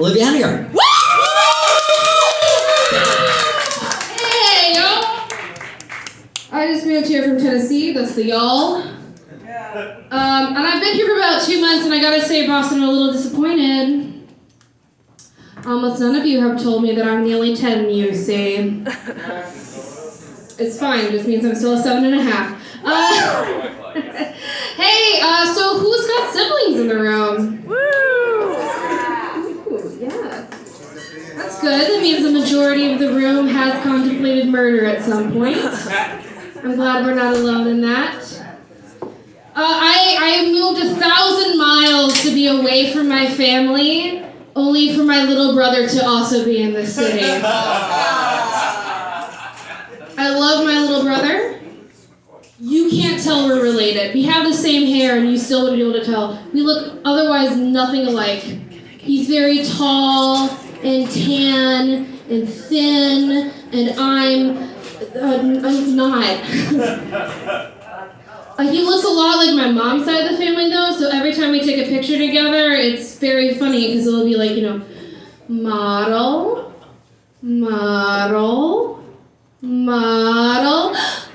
Olivia Henninger. Hey, y'all. I just moved here from Tennessee. That's the y'all. And I've been here for about 2 months, and I gotta say, Boston, I'm a little disappointed. Almost none of you have told me that I'm the only 10 you see. It's fine, it just means I'm still a 7.5. Hey, so who's got siblings in the room? Woo! Ooh, yeah. That's good. That means the majority of the room has contemplated murder at some point. I'm glad we're not alone in that. I moved 1,000 miles to be away from my family, only for my little brother to also be in the city. I love my little brother. You can't tell we're related. We have the same hair and you still wouldn't be able to tell. We look otherwise nothing alike. He's very tall and tan and thin, and I'm not. He looks a lot like my mom's side of the family though, so every time we take a picture together, it's very funny because it'll be like, model,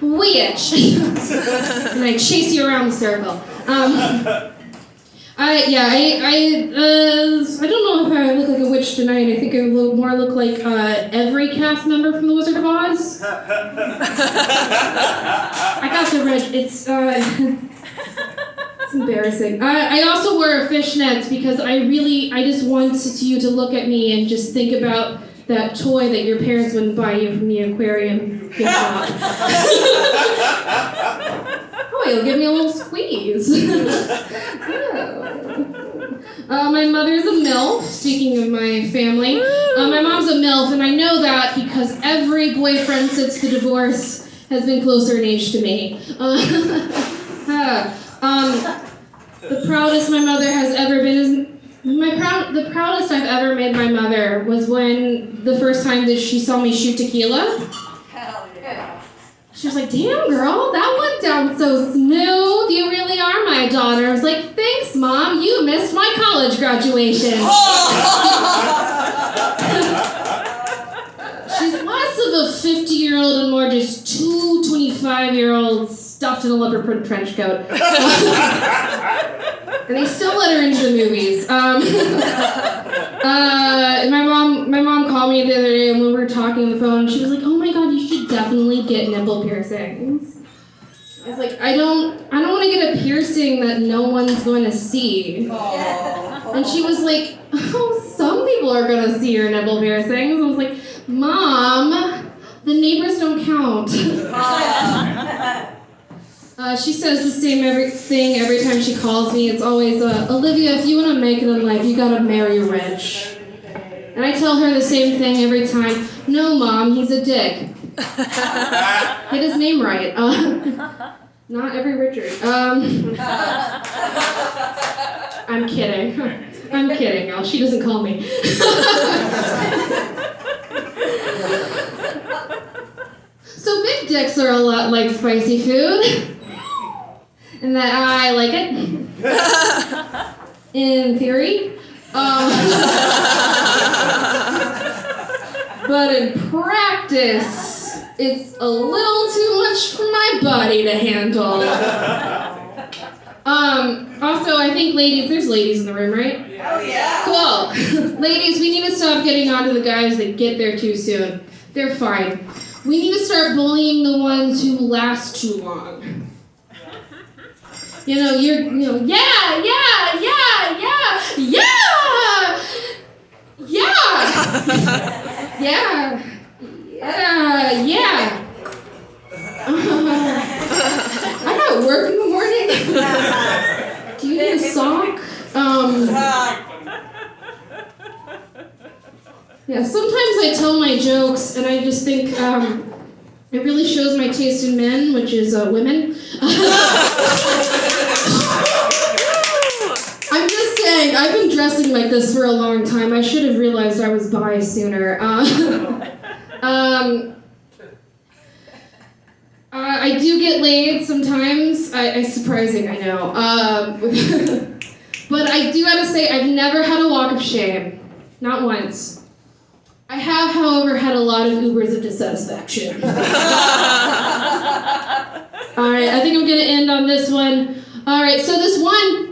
witch. And I chase you around the circle. I don't know if I look like a witch tonight. I think I look like every cast member from The Wizard of Oz. I got the red. It's embarrassing. I also wear fishnets because I just want you to look at me and just think about that toy that your parents wouldn't buy you from the aquarium gift shop. Oh, you'll give me a little squeeze. My mother's a MILF, speaking of my family. My mom's a MILF, and I know that because every boyfriend since the divorce has been closer in age to me. The proudest my mother has ever been is... The proudest I've ever made my mother was when the first time that she saw me shoot tequila. Hell yeah. She was like, "Damn, girl, that went down so smooth. You really are my daughter." I was like, "Thanks, Mom. You missed my college graduation." She's less of a 50-year-old and more just two 25-year-olds stuffed in a leopard print trench coat. And they still let her into the movies. My mom called me the other day, and when we were talking on the phone, she was like, "Oh my God, you should definitely get nipple piercings." I was like, I don't want to get a piercing that no one's going to see. And she was like, "Oh, some people are going to see your nipple piercings." I was like, "Mom, the neighbors don't count." She says the same thing every time she calls me. It's always, "Olivia, if you want to make it in life, you gotta marry rich." And I tell her the same thing every time. "No, Mom, he's a dick." Get his name right. Not every Richard. I'm kidding. I'm kidding, y'all. She doesn't call me. So big dicks are a lot like spicy food. And that I like it. In theory. But in practice, it's a little too much for my body to handle. Also, I think there's ladies in the room, right? Oh yeah. Cool. Ladies, we need to stop getting onto the guys that get there too soon. They're fine. We need to start bullying the ones who last too long. Yeah. I got work in the morning. Do you need a sock? Yeah, sometimes I tell my jokes and I just think it really shows my taste in men, which is women. I'm just saying, I've been dressing like this for a long time. I should have realized I was bi sooner. I do get laid sometimes. It's surprising, I know. But I do gotta say, I've never had a walk of shame. Not once. I have, however, had a lot of Ubers of dissatisfaction. All right, I think I'm going to end on this one. All right, so this one...